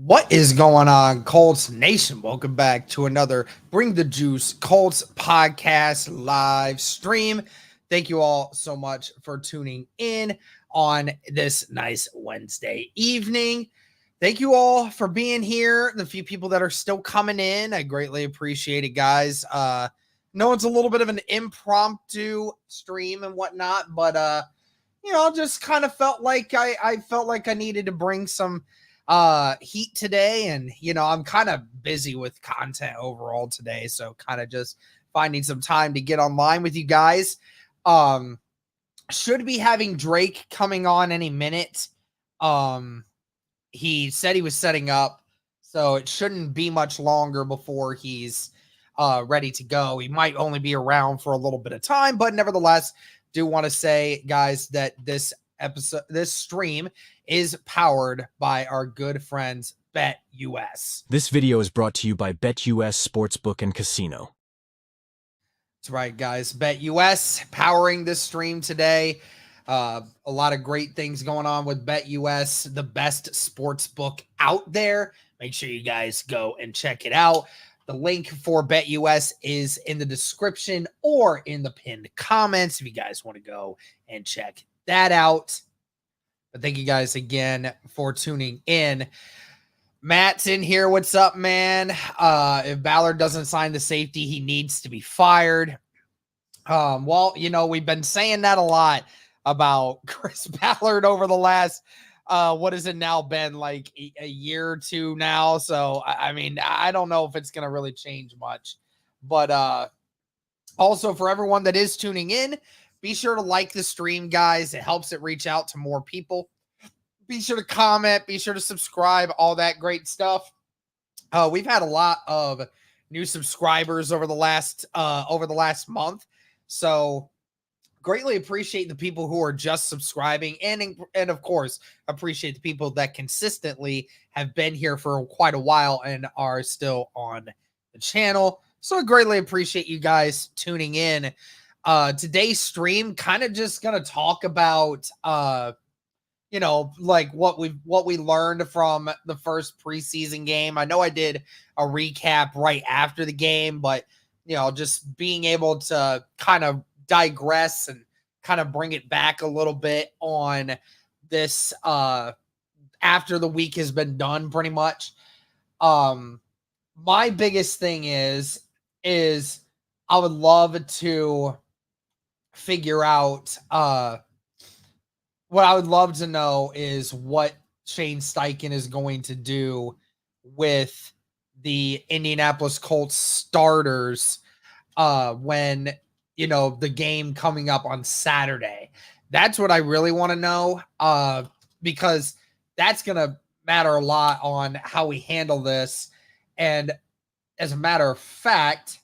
What is going on, Colts Nation? Welcome back to another Bring the Juice Colts podcast live stream. Thank you all so much for tuning in on this nice Wednesday evening. Thank you all for being here. The few people that are still coming in, I greatly appreciate it, guys. No, it's a little bit of an impromptu stream and whatnot, but just kind of felt like I felt like I needed to bring some heat today, and I'm kind of busy with content overall today, so kind of just finding some time to get online with you guys. Should be having Drake coming on any minute. He said he was setting up, so it shouldn't be much longer before he's ready to go. He might only be around for a little bit of time, but nevertheless, do want to say, guys, that this stream is powered by our good friends BetUS. This video is brought to you by BetUS Sportsbook and Casino. That's right, guys. BetUS powering this stream today. A lot of great things going on with BetUS, the best sports book out there. Make sure you guys go and check it out. The link for BetUS is in the description or in the pinned comments if you guys want to go and check that out. But thank you guys again for tuning in. Matt's in here. What's up, man? If Ballard doesn't sign the safety, he needs to be fired. Well, we've been saying that a lot about Chris Ballard over the last what has it now been, like a year or two now? So I mean, I don't know if it's gonna really change much, but also for everyone that is tuning in, be sure to like the stream, guys. It helps it reach out to more people. Be sure to comment, be sure to subscribe, all that great stuff. We've had a lot of new subscribers over the last month, so greatly appreciate the people who are just subscribing, and of course appreciate the people that consistently have been here for quite a while and are still on the channel. So I greatly appreciate you guys tuning in. Today's stream kind of just gonna talk about like what we learned from the first preseason game. I know I did a recap right after the game, but just being able to kind of digress and kind of bring it back a little bit on this after the week has been done pretty much. My biggest thing is I would love to figure out what I would love to know is what Shane Steichen is going to do with the Indianapolis Colts starters when the game coming up on Saturday. That's what I really want to know, because that's going to matter a lot on how we handle this. And as a matter of fact,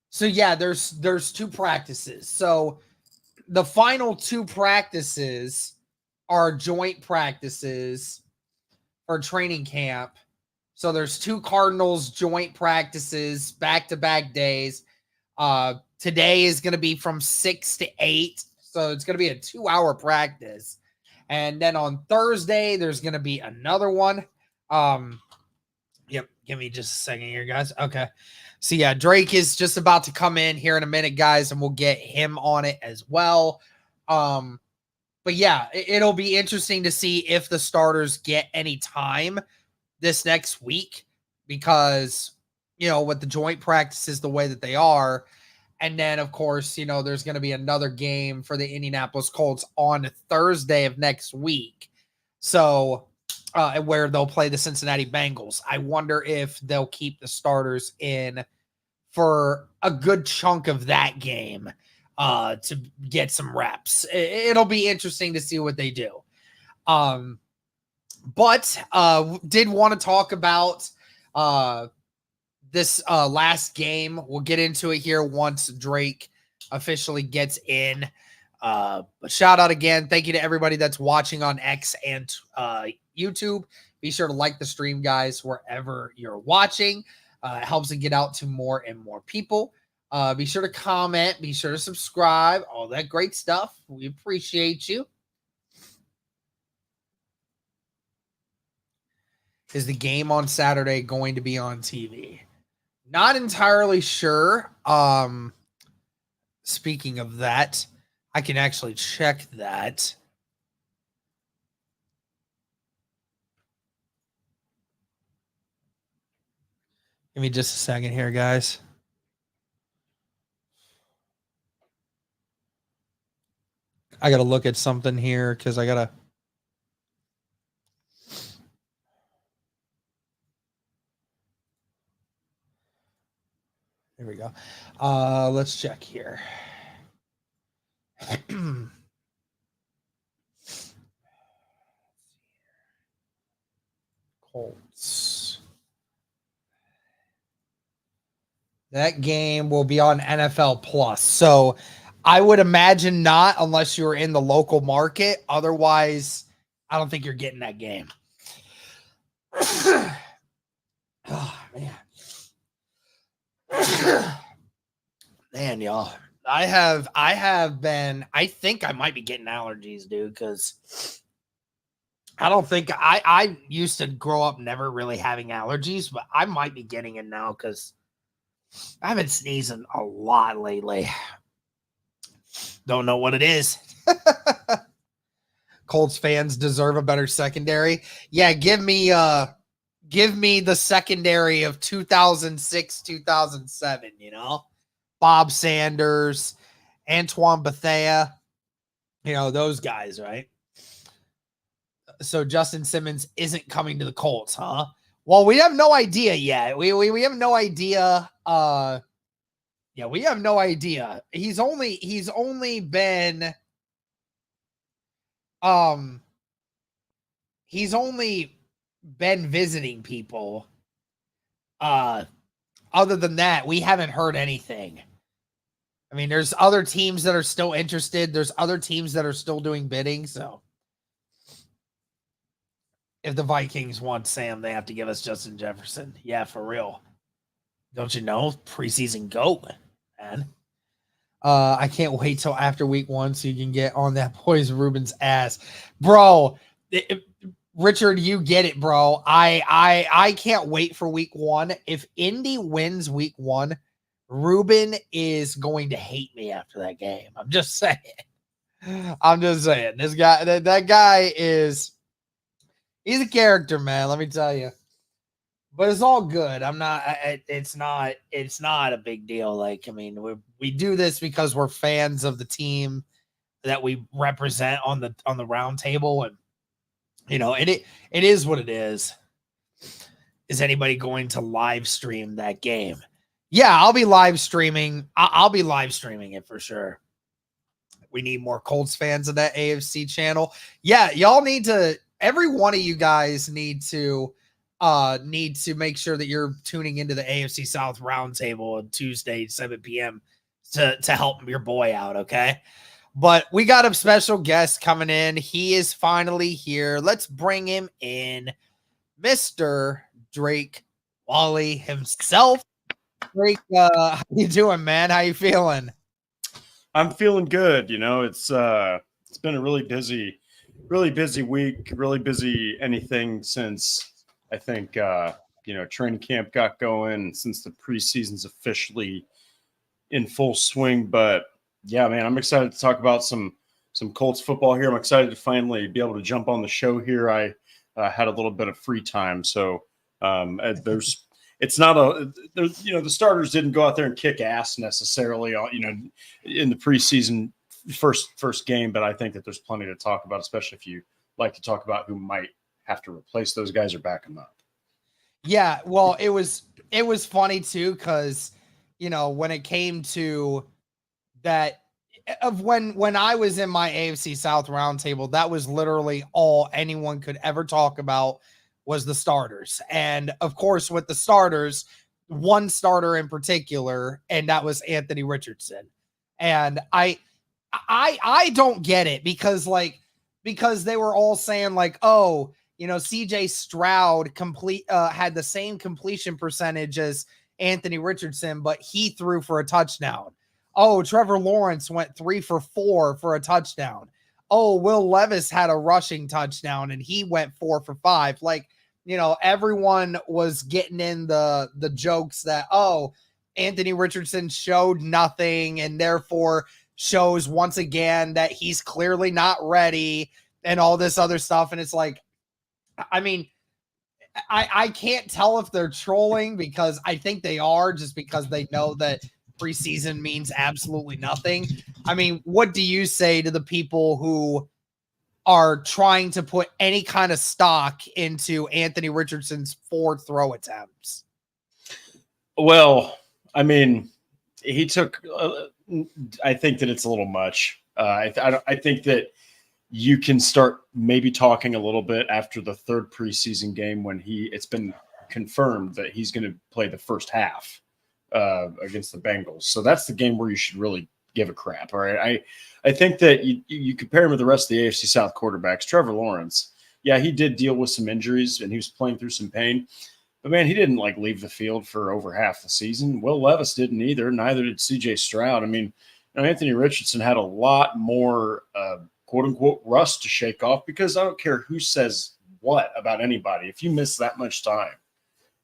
so yeah, there's two practices. So the final two practices are joint practices for training camp. So there's two Cardinals joint practices, back-to-back days. Today is going to be from 6 to 8. So it's going to be a 2-hour practice. And then on Thursday, there's going to be another one. Yep. Give me just a second here, guys. Okay. So yeah, Drake is just about to come in here in a minute, guys, and we'll get him on it as well. But yeah, it'll be interesting to see if the starters get any time this next week, because, with the joint practices the way that they are. And then, of course, there's going to be another game for the Indianapolis Colts on Thursday of next week. So where they'll play the Cincinnati Bengals. I wonder if they'll keep the starters in for a good chunk of that game to get some reps. It'll be interesting to see what they do. But did want to talk about this last game. We'll get into it here once Drake officially gets in. But shout out again. Thank you to everybody that's watching on X and YouTube. Be sure to like the stream, guys, wherever you're watching. It helps it get out to more and more people. Be sure to comment. Be sure to subscribe. All that great stuff. We appreciate you. Is the game on Saturday going to be on TV? Not entirely sure. Speaking of that, I can actually check that. Give me just a second here, guys. I got to look at something here because I got to. There we go. Let's check here. Colts. That game will be on NFL Plus. So I would imagine not unless you're in the local market. Otherwise, I don't think you're getting that game. Oh, man. Man, y'all. I think I might be getting allergies, dude, because I don't think I used to grow up never really having allergies, but I might be getting it now because I've been sneezing a lot lately. Don't know what it is. Colts fans deserve a better secondary. Yeah, give me the secondary of 2006, 2007, you know? Bob Sanders, Antoine Bethea, you know, those guys, right? So Justin Simmons isn't coming to the Colts, huh? Well, we have no idea yet. We have no idea. Yeah, we have no idea. He's only been visiting people. Other than that, we haven't heard anything. I mean, there's other teams that are still interested. There's other teams that are still doing bidding. So if the Vikings want Sam, they have to give us Justin Jefferson. Yeah, for real. Don't you know? Preseason GOAT, man. I can't wait till after week 1 so you can get on that Poise Ruben's ass. Bro, Richard, you get it, bro. I can't wait for week 1. If Indy wins week 1, Ruben is going to hate me after that game. I'm just saying. This guy, that guy is, he's a character, man. Let me tell you. But it's all good. It's not a big deal. Like, I mean, we do this because we're fans of the team that we represent on the round table, and you know, it is what it is. Is anybody going to live stream that game? Yeah, I'll be live streaming. I'll be live streaming it for sure. We need more Colts fans in that AFC channel. Yeah, y'all need to. Every one of you guys need to make sure that you're tuning into the AFC South Roundtable on Tuesday, 7 p.m. to help your boy out, okay? But we got a special guest coming in. He is finally here. Let's bring him in. Mr. Drake Wally himself. Drake, how you doing, man? How you feeling? I'm feeling good. You know, it's been a really busy week, really busy anything since I think, training camp got going, since the preseason's officially in full swing. But yeah, man, I'm excited to talk about some Colts football here. I'm excited to finally be able to jump on the show here. I had a little bit of free time. So the starters didn't go out there and kick ass necessarily, in the preseason first game. But I think that there's plenty to talk about, especially if you like to talk about who might have to replace those guys or back them up. Yeah, well, it was funny too, because when it came to that, of when I was in my AFC South roundtable, that was literally all anyone could ever talk about was the starters. And of course, with the starters, one starter in particular, and that was Anthony Richardson. And I don't get it, because they were all saying like, oh, CJ Stroud had the same completion percentage as Anthony Richardson, but he threw for a touchdown. Oh, Trevor Lawrence went 3 for 4 for a touchdown. Oh, Will Levis had a rushing touchdown and he went 4 for 5. Like, everyone was getting in the jokes that, oh, Anthony Richardson showed nothing and therefore shows once again that he's clearly not ready and all this other stuff. And it's like, I mean, I can't tell if they're trolling, because I think they are, just because they know that preseason means absolutely nothing. I mean, what do you say to the people who are trying to put any kind of stock into Anthony Richardson's 4 throw attempts? Well, I mean, he took. I think that it's a little much. I think that you can start maybe talking a little bit after the 3rd preseason game when it's been confirmed that he's going to play the first half against the Bengals. So that's the game where you should really give a crap. All right. I think that you compare him with the rest of the AFC South quarterbacks. Trevor Lawrence, yeah, he did deal with some injuries and he was playing through some pain. But, man, he didn't, leave the field for over half the season. Will Levis didn't either. Neither did C.J. Stroud. I mean, Anthony Richardson had a lot more quote-unquote rust to shake off, because I don't care who says what about anybody. If you miss that much time,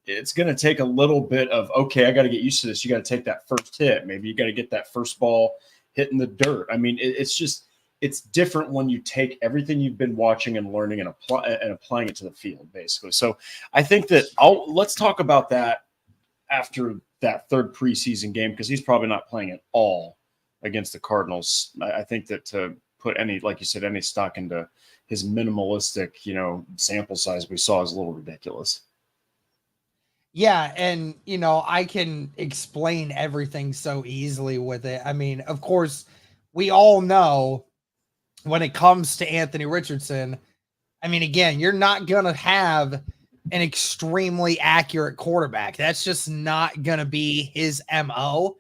it's going to take a little bit of, okay, I got to get used to this. You got to take that first hit. Maybe you got to get that first ball hitting the dirt. I mean, it's different when you take everything you've been watching and learning and applying it to the field, basically. So I think that let's talk about that after that 3rd preseason game, because he's probably not playing at all against the Cardinals. I think that to put any, like you said, any stock into his minimalistic, sample size we saw is a little ridiculous. Yeah, and I can explain everything so easily with it. I mean, of course, we all know when it comes to Anthony Richardson, I mean, again, you're not going to have an extremely accurate quarterback. That's just not going to be his MO.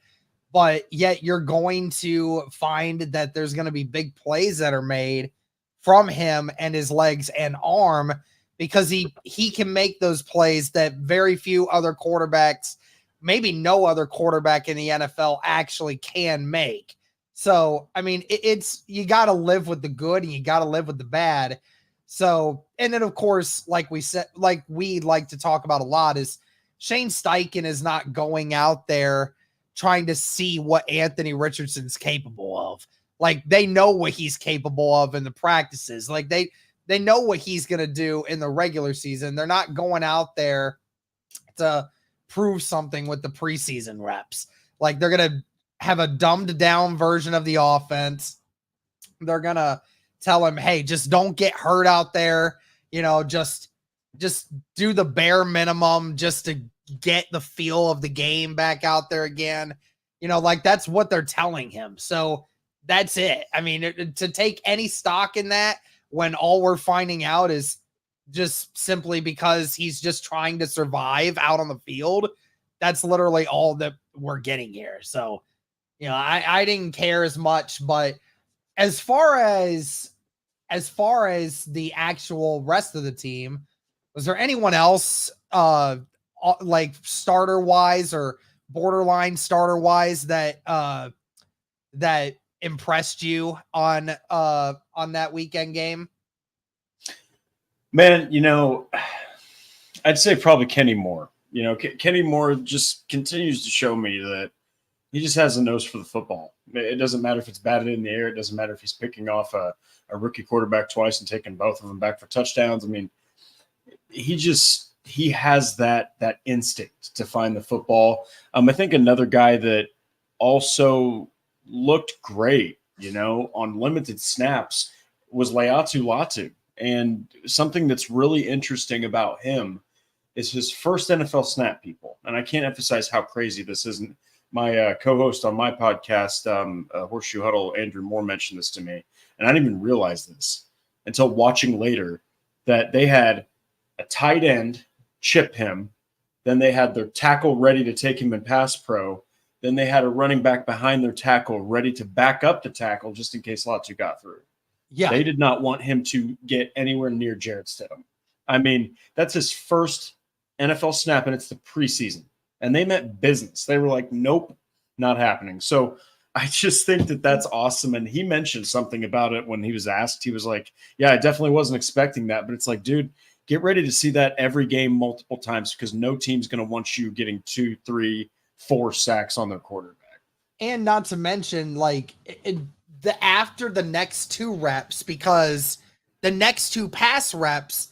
But yet you're going to find that there's going to be big plays that are made from him and his legs and arm, because he can make those plays that very few other quarterbacks, maybe no other quarterback in the NFL, actually can make. So, I mean, you got to live with the good and you got to live with the bad. So, and then of course, like we said, like we like to talk about a lot, is Shane Steichen is not going out there trying to see what Anthony Richardson's capable of. Like, they know what he's capable of in the practices. Like, they know what he's going to do in the regular season. They're not going out there to prove something with the preseason reps. Like, they're going to have a dumbed down version of the offense. They're going to tell him, hey, just don't get hurt out there. Just do the bare minimum just to get the feel of the game back out there again. That's what they're telling him. So that's it. I mean, to take any stock in that when all we're finding out is just simply because he's just trying to survive out on the field, that's literally all that we're getting here. So, I didn't care as much, but as far as the actual rest of the team, was there anyone else like starter wise or borderline starter wise that impressed you on that weekend game? Man, I'd say probably Kenny Moore. Kenny Moore just continues to show me that he just has a nose for the football. It doesn't matter if it's batted in the air. It doesn't matter if he's picking off a rookie quarterback twice and taking both of them back for touchdowns. I mean, he has that instinct to find the football. I think another guy that also looked great, on limited snaps was Laiatu Latu. And something that's really interesting about him is his first NFL snap, people. And I can't emphasize how crazy this isn't. My co-host on my podcast, Horseshoe Huddle, Andrew Moore, mentioned this to me. And I didn't even realize this until watching later, that they had a tight end chip him. Then they had their tackle ready to take him in pass pro. Then they had a running back behind their tackle ready to back up the tackle just in case Latu got through. Yeah. They did not want him to get anywhere near Jarrett Stidham. I mean, that's his first NFL snap, and it's the preseason. And they meant business. They were like, nope, not happening. So I just think that that's awesome. And he mentioned something about it when he was asked. He was like, yeah, I definitely wasn't expecting that. But it's like, dude, Get ready to see that every game multiple times because no team's going to want you getting 2, 3, 4 sacks on their quarterback. And not to mention, like, after the next 2 reps, because the next 2 pass reps,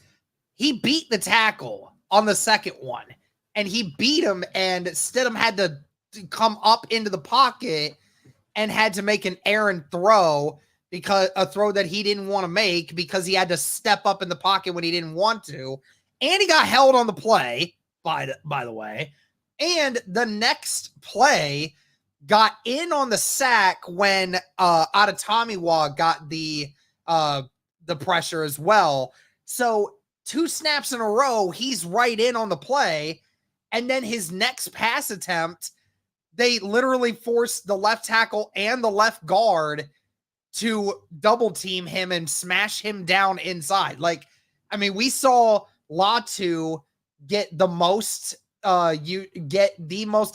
he beat the tackle on the second one. And he beat him, and Stidham had to come up into the pocket and had to make an errant throw, because a throw that he didn't want to make because he had to step up in the pocket when he didn't want to. And he got held on the play, by the way. And the next play got in on the sack when Adetomiwa got the pressure as well. So 2 snaps in a row, he's right in on the play. And then his next pass attempt, they literally forced the left tackle and the left guard to double team him and smash him down inside. Like, I mean, we saw Latu get the most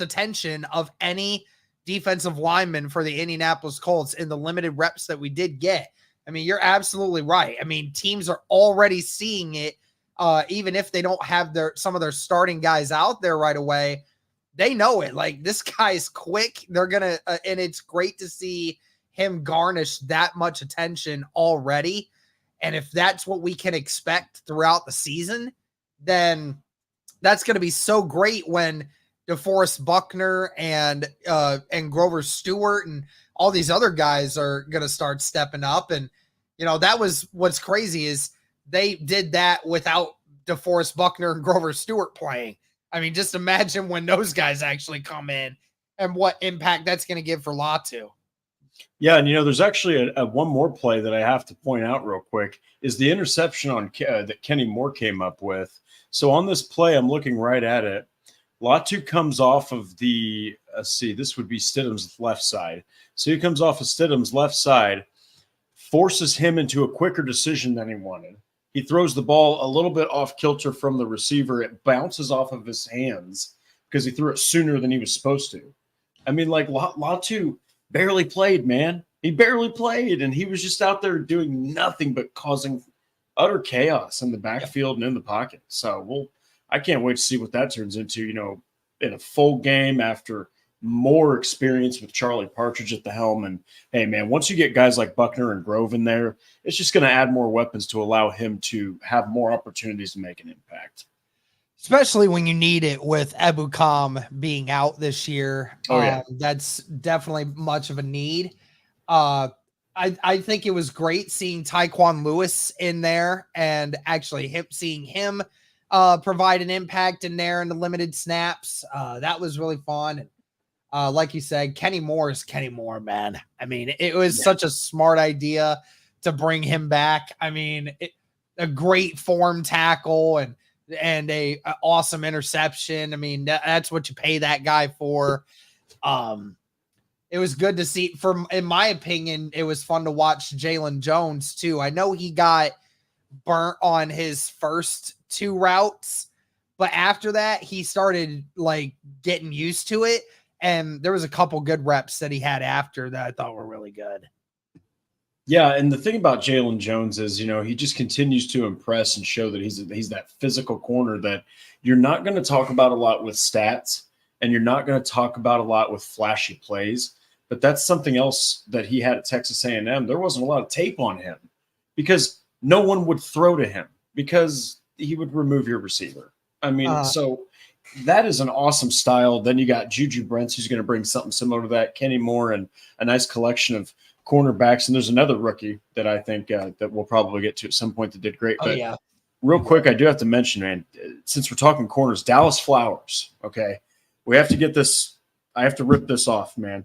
attention of any defensive lineman for the Indianapolis Colts in the limited reps that we did get. I mean, you're absolutely right. I mean, teams are already seeing it. Even if they don't have some of their starting guys out there right away, they know it. Like, this guy's quick. They're going to, and it's great to see him garnish that much attention already. And if that's what we can expect throughout the season, then that's going to be so great when DeForest Buckner and Grover Stewart and all these other guys are going to start stepping up. And, you know, that was what's crazy is they did that without DeForest Buckner and Grover Stewart playing. I mean, just imagine when those guys actually come in and what impact that's going to give for Latu. Yeah, and, you know, there's actually a one more play that I have to point out real quick is the interception on that Kenny Moore came up with. So on this play, I'm looking right at it. Latu comes off of the, this would be Stidham's left side. So he comes off of Stidham's left side, forces him into a quicker decision than he wanted. He throws the ball a little bit off kilter from the receiver. It bounces off of his hands because he threw it sooner than he was supposed to. I mean, like, Latu barely played, man. He barely played, and he was just out there doing nothing but causing utter chaos in the backfield and in the pocket. So I can't wait to see what that turns into, you know, in a full game after more experience with Charlie Partridge at the helm. And, hey, man, once you get guys like Buckner and Grove in there, it's just going to add more weapons to allow him to have more opportunities to make an impact. Especially when you need it with Ebukam being out this year. Oh, yeah. That's definitely much of a need. I think it was great seeing Tyquan Lewis in there and actually seeing him provide an impact in there in the limited snaps. That was really fun. And like you said, Kenny Moore is Kenny Moore, man. I mean, it was such a smart idea to bring him back. I mean, a great form tackle and a awesome interception. I mean, that's what you pay that guy for. It was good to see. In my opinion, it was fun to watch Jalen Jones too. I know he got burnt on his first 2 routes, but after that, he started like getting used to it. And there was a couple good reps that he had after that I thought were really good. Yeah, and the thing about Jalen Jones is, you know, he just continues to impress and show that he's that physical corner that you're not going to talk about a lot with stats, and you're not going to talk about a lot with flashy plays. But that's something else that he had at Texas A&M. There wasn't a lot of tape on him because no one would throw to him because he would remove your receiver. I mean, so that is an awesome style. Then you got Juju Brents, who's going to bring something similar to that, Kenny Moore, and a nice collection of cornerbacks. And there's another rookie that I think that we'll probably get to at some point that did great. But real quick, I do have to mention, man, since we're talking corners, Dallas Flowers, okay? We have to get this – I have to rip this off, man.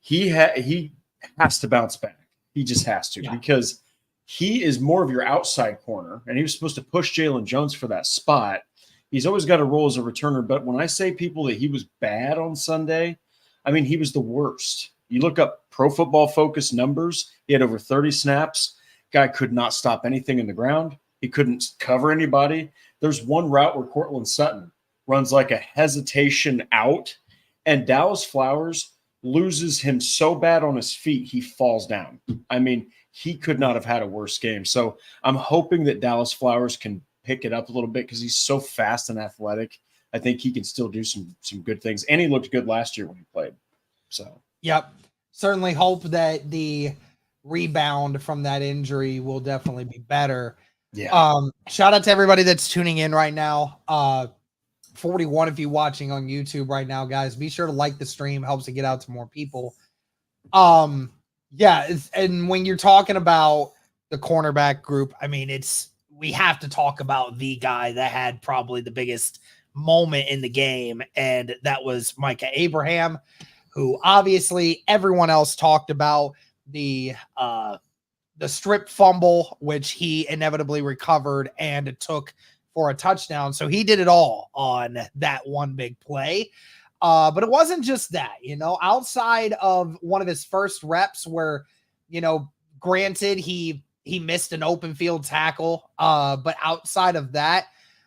He has to bounce back. He just has to because he is more of your outside corner, and he was supposed to push Jalen Jones for that spot. He's always got a role as a returner, but when I say people that he was bad on Sunday, I mean he was the worst. You look up Pro Football Focus numbers, he had over 30 snaps. Guy could not stop anything in the ground. He couldn't cover anybody. There's one route where Cortland Sutton runs like a hesitation out, and Dallas Flowers loses him so bad on his feet, he falls down. I mean, he could not have had a worse game. So I'm hoping that Dallas Flowers can pick it up a little bit because he's so fast and athletic. I think he can still do some good things. And he looked good last year when he played. So, yep. Certainly hope that the rebound from that injury will definitely be better. yeah. Shout out to everybody that's tuning in right now. 41 of you watching on YouTube right now, guys. Be sure to like the stream. Helps to get out to more people. Yeah, and when you're talking about the cornerback group, I mean, we have to talk about the guy that had probably the biggest moment in the game, and that was Micah Abraham, who obviously everyone else talked about the strip fumble, which he inevitably recovered and took for a touchdown. So he did it all on that one big play. But it wasn't just that, outside of one of his first reps where, granted he missed an open field tackle. But outside of that,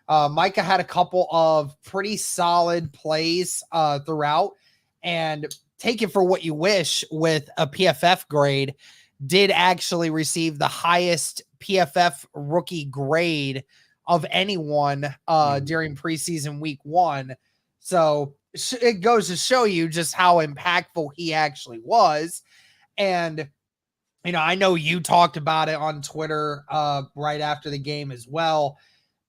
Micah had a couple of pretty solid plays throughout, and take it for what you wish with a PFF grade, did actually receive the highest PFF rookie grade of anyone during preseason week 1. So it goes to show you just how impactful he actually was. And, I know you talked about it on Twitter right after the game as well.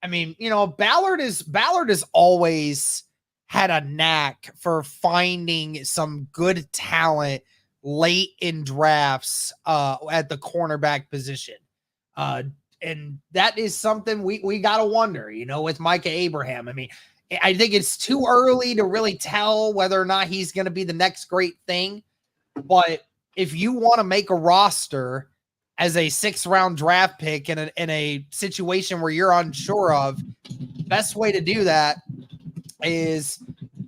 I mean, Ballard has always had a knack for finding some good talent late in drafts at the cornerback position. And that is something we got to wonder, with Micah Abraham. I mean, I think it's too early to really tell whether or not he's going to be the next great thing. But if you want to make a roster as a 6th-round draft pick in a situation where you're unsure of, best way to do that is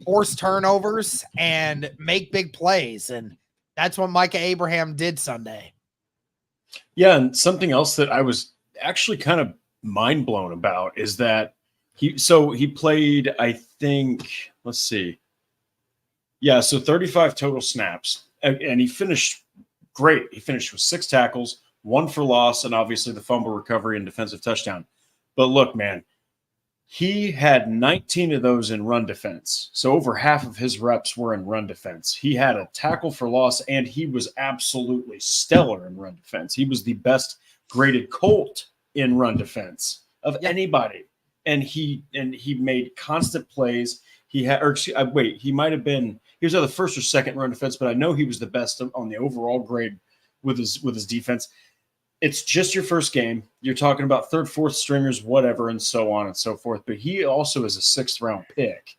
force turnovers and make big plays. And that's what Micah Abraham did Sunday. Yeah, and something else that I was actually kind of mind blown about is that he played, I think, let's see. Yeah, so 35 total snaps, and he finished great. He finished with 6 tackles, 1 for loss, and obviously the fumble recovery and defensive touchdown. But look, man, he had 19 of those in run defense. So over half of his reps were in run defense. He had a tackle for loss, and he was absolutely stellar in run defense. He was the best graded Colt in run defense of anybody. And he made constant plays. He might have been, he was either the first or second run defense, but I know he was the best on the overall grade with his defense. It's just your first game. You're talking about 3rd, 4th stringers, whatever, and so on and so forth. But he also is a 6th-round pick.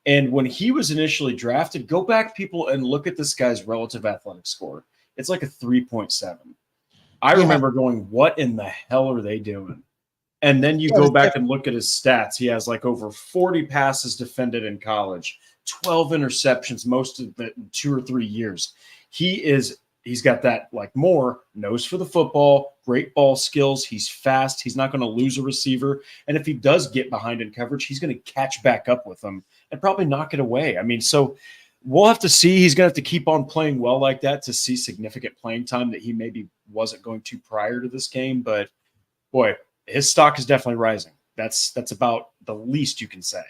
And when he was initially drafted, go back, people, and look at this guy's relative athletic score. It's like a 3.7. I remember going, what in the hell are they doing? And then you go back and look at his stats. He has like over 40 passes defended in college, 12 interceptions, most of it in 2 or 3 years. He's got that like more nose for the football, great ball skills. He's fast. He's not going to lose a receiver. And if he does get behind in coverage, he's going to catch back up with them and probably knock it away. I mean, so we'll have to see. He's going to have to keep on playing well like that to see significant playing time that he maybe wasn't going to prior to this game. But boy, his stock is definitely rising. That's about the least you can say.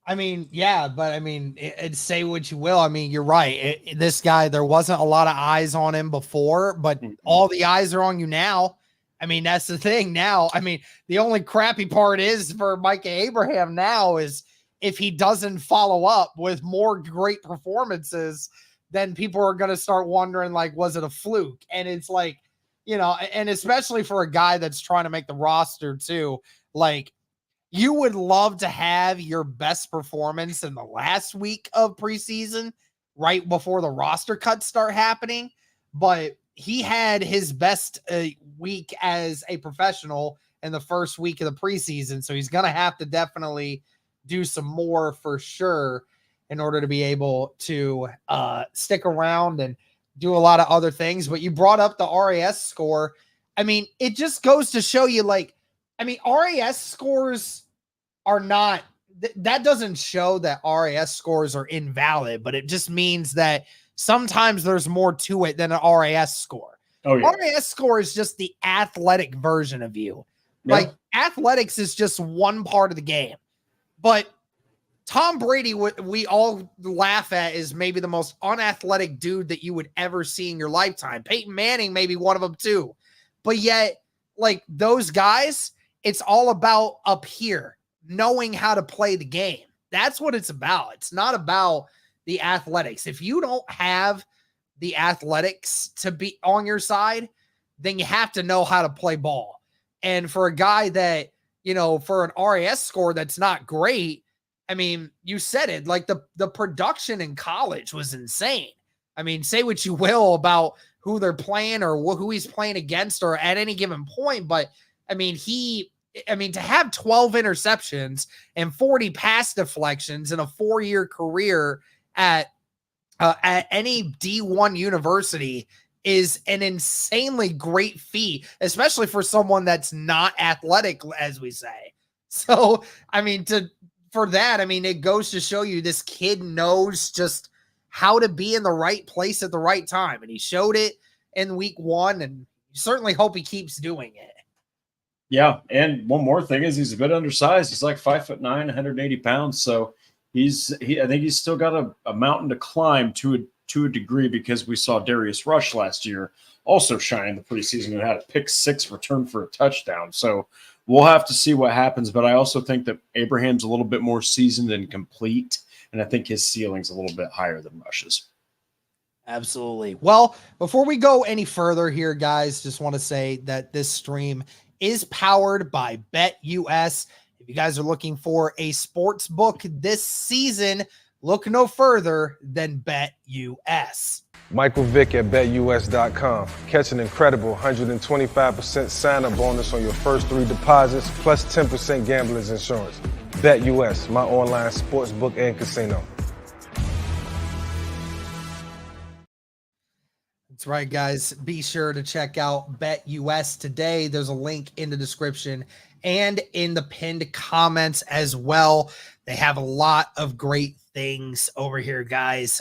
I mean, yeah, but I mean, say what you will. I mean, you're right. This guy, there wasn't a lot of eyes on him before, but all the eyes are on you now. I mean, that's the thing now. I mean, the only crappy part is for Micah Abraham now is if he doesn't follow up with more great performances, then people are going to start wondering, like, was it a fluke? And it's like, and especially for a guy that's trying to make the roster too, like, you would love to have your best performance in the last week of preseason, right before the roster cuts start happening. But he had his best week as a professional in the first week of the preseason. So he's going to have to definitely do some more for sure in order to be able to stick around and do a lot of other things. But you brought up the RAS score. I mean, it just goes to show you, like, I mean, RAS scores are not, that doesn't show that RAS scores are invalid, but it just means that sometimes there's more to it than an RAS score. Oh, yeah. RAS score is just the athletic version of you. Yeah. Like, athletics is just one part of the game. But Tom Brady, what we all laugh at, is maybe the most unathletic dude that you would ever see in your lifetime. Peyton Manning, maybe one of them too. But yet, like those guys, it's all about up here, knowing how to play the game. That's what it's about. It's not about the athletics. If you don't have the athletics to be on your side, then you have to know how to play ball. And for a guy that, for an RAS score that's not great, I mean, you said it, like the production in college was insane. I mean, say what you will about who they're playing or who he's playing against or at any given point, but I mean, to have 12 interceptions and 40 pass deflections in a 4-year career at any D1 university is an insanely great feat, especially for someone that's not athletic, as we say. So, I mean, it goes to show you this kid knows just how to be in the right place at the right time. And he showed it in week 1, and you certainly hope he keeps doing it. Yeah. And one more thing is he's a bit undersized. He's like 5'9", 180 pounds. So I think he's still got a mountain to climb to a degree, because we saw Darius Rush last year also shine in the preseason, who had a pick 6 return for a touchdown. So we'll have to see what happens. But I also think that Abraham's a little bit more seasoned and complete, and I think his ceiling's a little bit higher than Rush's. Absolutely. Well, before we go any further here, guys, just want to say that this stream is powered by BetUS. If you guys are looking for a sports book this season, look no further than BetUS. Michael Vick at BetUS.com. Catch an incredible 125% sign-up bonus on your first 3 deposits, plus 10% gambler's insurance. BetUS, my online sports book and casino. That's right, guys. Be sure to check out BetUS today. There's a link in the description and in the pinned comments as well. They have a lot of great things over here, guys.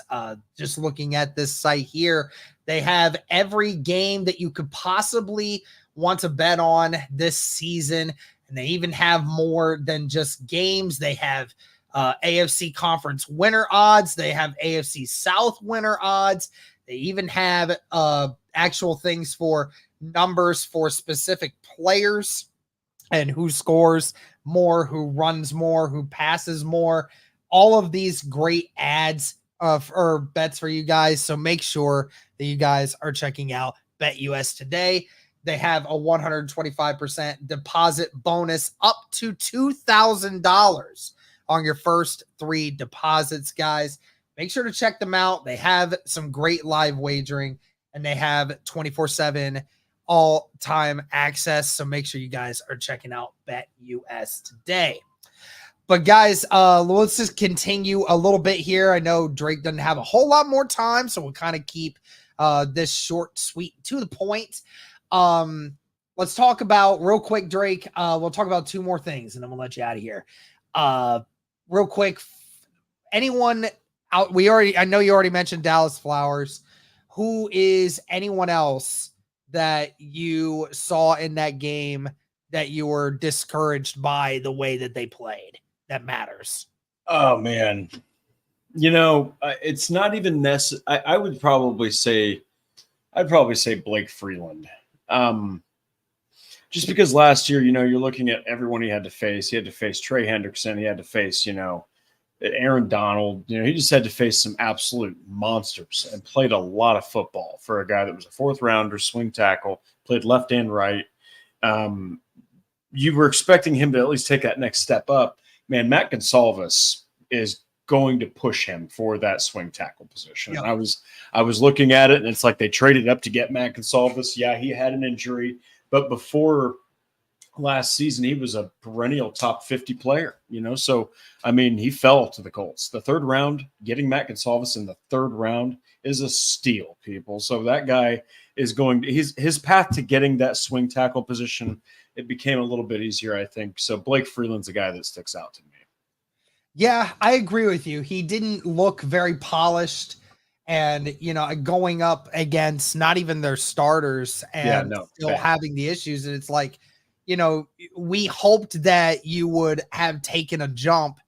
Just looking at this site here, they have every game that you could possibly want to bet on this season. And they even have more than just games. They have AFC conference winner odds. They have AFC South winner odds. They even have actual things for numbers for specific players and who scores more, who runs more, who passes more. All of these great ads or bets for you guys. So make sure that you guys are checking out BetUS today. They have a 125% deposit bonus up to $2,000 on your first 3 deposits, guys. Make sure to check them out. They have some great live wagering, and they have 24/7 all-time access. So make sure you guys are checking out BetUS today. But guys, let's just continue a little bit here. I know Drake doesn't have a whole lot more time, so we'll kind of keep this short, sweet, to the point. Let's talk about real quick, Drake. We'll talk about 2 more things, and then we'll let you out of here. Real quick, anyone out? I know you already mentioned Dallas Flowers. Who is anyone else that you saw in that game that you were discouraged by the way that they played? That matters. Oh man, it's not even necessary. I'd probably say Blake Freeland. Just because last year, you're looking at everyone he had to face. He had to face Trey Hendrickson. He had to face, Aaron Donald. He just had to face some absolute monsters and played a lot of football for a guy that was a 4th rounder, swing tackle, played left and right. You were expecting him to at least take that next step up. Man, Matt Gonsalves is going to push him for that swing tackle position. Yep. And I was looking at it, and it's like they traded up to get Matt Gonsalves. Yeah, he had an injury, but before last season, he was a perennial top 50 player, So, I mean, he fell to the Colts. The 3rd round, getting Matt Gonsalves in the 3rd round is a steal, people. So that guy is his path to getting that swing tackle position, it became a little bit easier, I think. So Blake Freeland's a guy that sticks out to me. Yeah, I agree with you. He didn't look very polished, and going up against not even their starters and still having the issues. And it's like, we hoped that you would have taken a jump,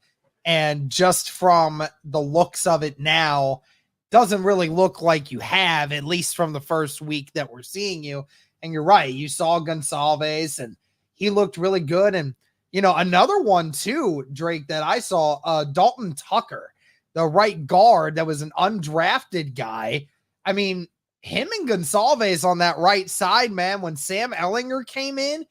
and just from the looks of it now, doesn't really look like you have, at least from the first week that we're seeing you. And you're right. You saw Gonsalves and he looked really good. And, another one too, Drake, that I saw, Dalton Tucker, the right guard that was an undrafted guy. I mean, him and Gonsalves on that right side, man, when Sam Ellinger came in,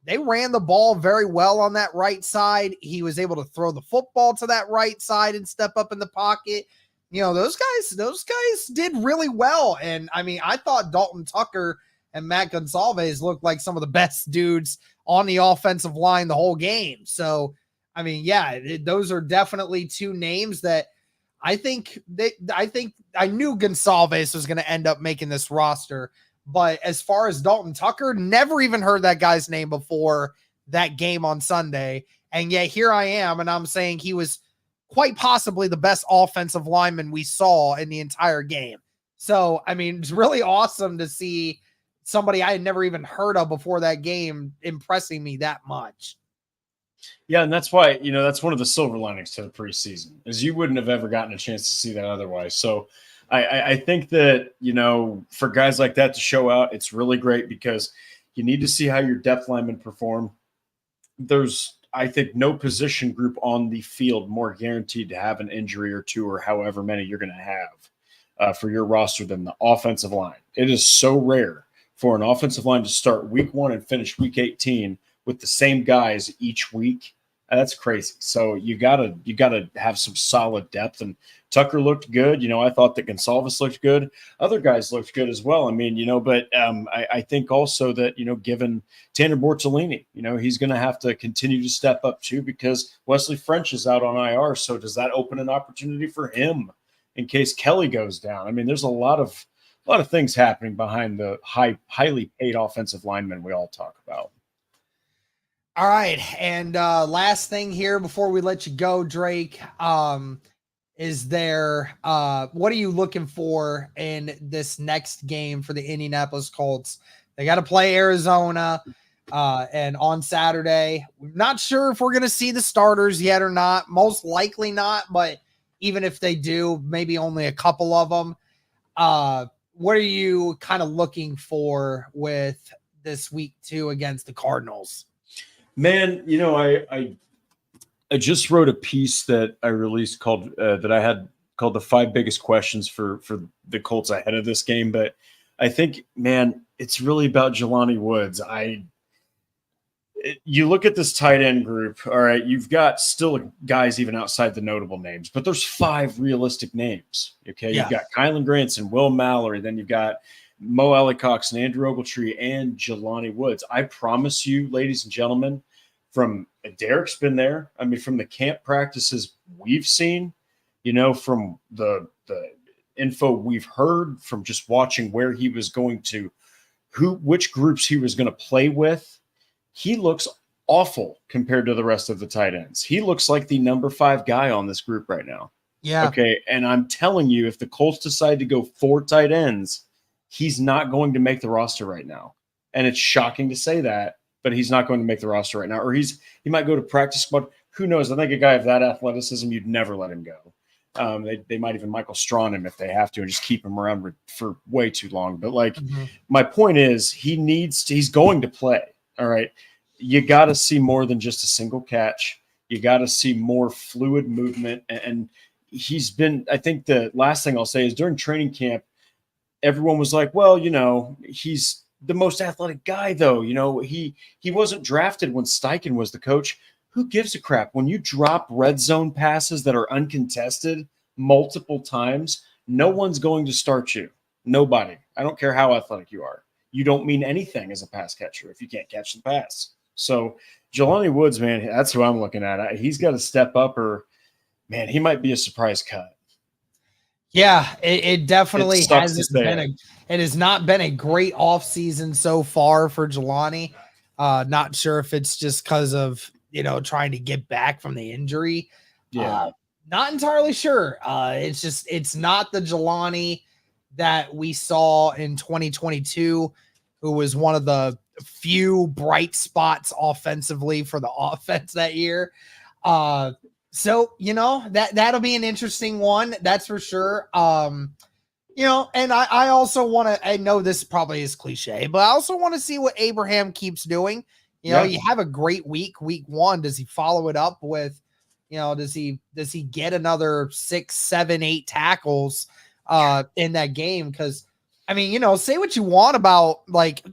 they ran the ball very well on that right side. He was able to throw the football to that right side and step up in the pocket. Those guys did really well. And I mean, I thought Dalton Tucker and Matt Gonsalves looked like some of the best dudes on the offensive line the whole game. So, I mean, yeah, those are definitely two names that I think I knew Gonsalves was going to end up making this roster. But as far as Dalton Tucker, never even heard that guy's name before that game on Sunday. And yet here I am, and I'm saying he was quite possibly the best offensive lineman we saw in the entire game. So, I mean, it's really awesome to see somebody I had never even heard of before that game impressing me that much. Yeah, and that's why, that's one of the silver linings to the preseason, is you wouldn't have ever gotten a chance to see that otherwise. So I think that, for guys like that to show out, it's really great because you need to see how your depth linemen perform. There's, I think, no position group on the field more guaranteed to have an injury or two or however many you're going to have for your roster than the offensive line. It is so rare for an offensive line to start week 1 and finish week 18 with the same guys each week. That's crazy. So you gotta have some solid depth. And Tucker looked good. I thought that Gonsalves looked good. Other guys looked good as well. I mean, but I think also that, given Tanner Bortolini, he's going to have to continue to step up too, because Wesley French is out on IR. So does that open an opportunity for him in case Kelly goes down? I mean, there's a lot of things happening behind the highly paid offensive linemen we all talk about. All right. And last thing here before we let you go, Drake, is there what are you looking for in this next game for the Indianapolis Colts? They got to play Arizona and on Saturday. We're not sure if we're going to see the starters yet or not. Most likely not, but even if they do, maybe only a couple of them. What are you kind of looking for with this week 2 against the Cardinals? Man, I just wrote a piece that I released called the 5 biggest questions for the Colts ahead of this game. But I think, man, it's really about Jelani Woods. You look at this tight end group. All right, you've got still guys even outside the notable names, but there's 5 realistic names. Okay, You've got Kylan Granson, Will Mallory, then you've got Mo Alley-Cox and Andrew Ogletree and Jelani Woods. I promise you, ladies and gentlemen, from Derek's been there. I mean, from the camp practices we've seen, from the info we've heard, from just watching where he was going to, which groups he was going to play with, he looks awful compared to the rest of the tight ends. He looks like the number 5 guy on this group right now. Yeah. Okay. And I'm telling you, if the Colts decide to go 4 tight ends, he's not going to make the roster right now. And it's shocking to say that, but he's not going to make the roster right now. Or he might go to practice squad. Who knows? I think a guy of that athleticism, you'd never let him go. They might even Michael Strawn him if they have to and just keep him around for way too long. But my point is he's going to play. All right. You got to see more than just a single catch. You got to see more fluid movement. And he's been, I think the last thing I'll say is during training camp, everyone was like, well, he's the most athletic guy, though. He wasn't drafted when Steichen was the coach. Who gives a crap? When you drop red zone passes that are uncontested multiple times, no one's going to start you. Nobody. I don't care how athletic you are. You don't mean anything as a pass catcher if you can't catch the pass. So Jelani Woods, man, that's who I'm looking at. He's got to step up or, man, he might be a surprise cut. Yeah, it definitely hasn't been it has not been a great offseason so far for Jelani. Not sure if it's just because of, trying to get back from the injury. Yeah. Not entirely sure. It's not the Jelani that we saw in 2022, who was one of the few bright spots offensively for the offense that year. So, that'll be an interesting one. That's for sure. And I also want to, I know this probably is cliche, but I also want to see what Abraham keeps doing. You have a great week 1. Does he follow it up with, does he get another 6, 7, 8 tackles in that game? Because say what you want about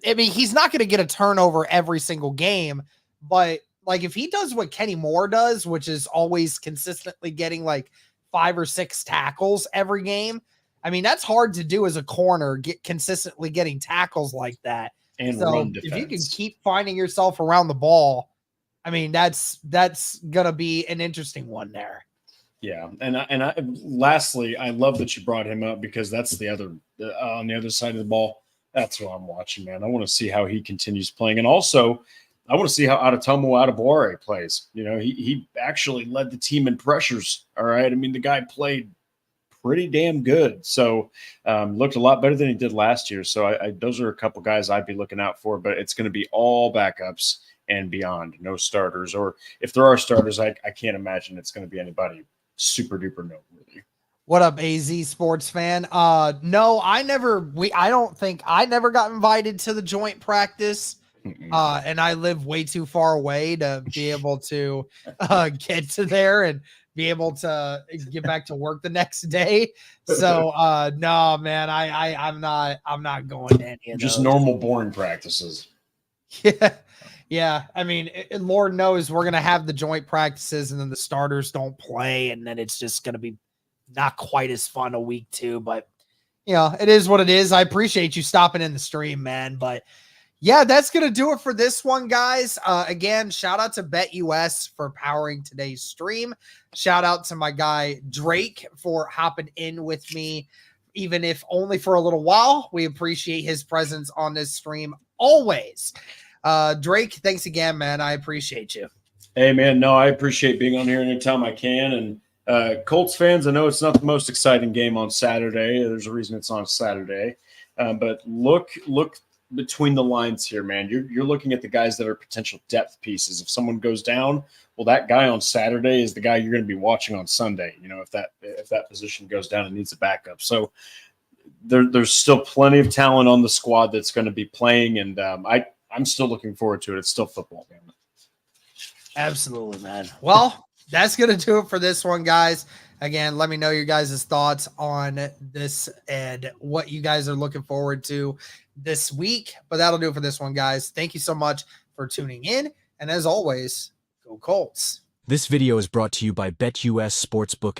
he's not going to get a turnover every single game, but if he does what Kenny Moore does, which is always consistently getting 5 or 6 tackles every game, that's hard to do as a corner, consistently getting tackles like that. And so run defense. If you can keep finding yourself around the ball, that's gonna be an interesting one there. Yeah, and lastly, I love that you brought him up because that's the other on the other side of the ball. That's what I'm watching, man. I want to see how he continues playing, and also I want to see how Adetomo Adebawore plays. He actually led the team in pressures. All right, the guy played pretty damn good. So looked a lot better than he did last year. So those are a couple guys I'd be looking out for, but it's going to be all backups and beyond, no starters. Or if there are starters, I can't imagine it's going to be anybody super duper noteworthy. What up, AZ sports fan? No, I never got invited to the joint practice. And I live way too far away to be able to get to there and be able to get back to work the next day. So no, man, I'm not going to any of just those. Normal boring practices. Yeah. Lord knows we're gonna have the joint practices and then the starters don't play, and then it's just gonna be not quite as fun a week 2. But it is what it is. I appreciate you stopping in the stream, man. But yeah, that's going to do it for this one, guys. Again, shout out to BetUS for powering today's stream. Shout out to my guy Drake for hopping in with me, even if only for a little while. We appreciate his presence on this stream always. Drake, thanks again, man. I appreciate you. Hey, man. No, I appreciate being on here anytime I can. And Colts fans, I know it's not the most exciting game on Saturday. There's a reason it's on Saturday. But look between the lines here, man. You're looking at the guys that are potential depth pieces. If someone goes down, well, that guy on Saturday is the guy you're going to be watching on Sunday. If that position goes down and needs a backup. So there's still plenty of talent on the squad that's going to be playing, and I'm still looking forward to it. It's still football, man. Absolutely, man. Well, that's going to do it for this one, guys. Again, let me know your guys' thoughts on this and what you guys are looking forward to this week. But that'll do it for this one, guys. Thank you so much for tuning in. And as always, go Colts. This video is brought to you by BetUS Sportsbook and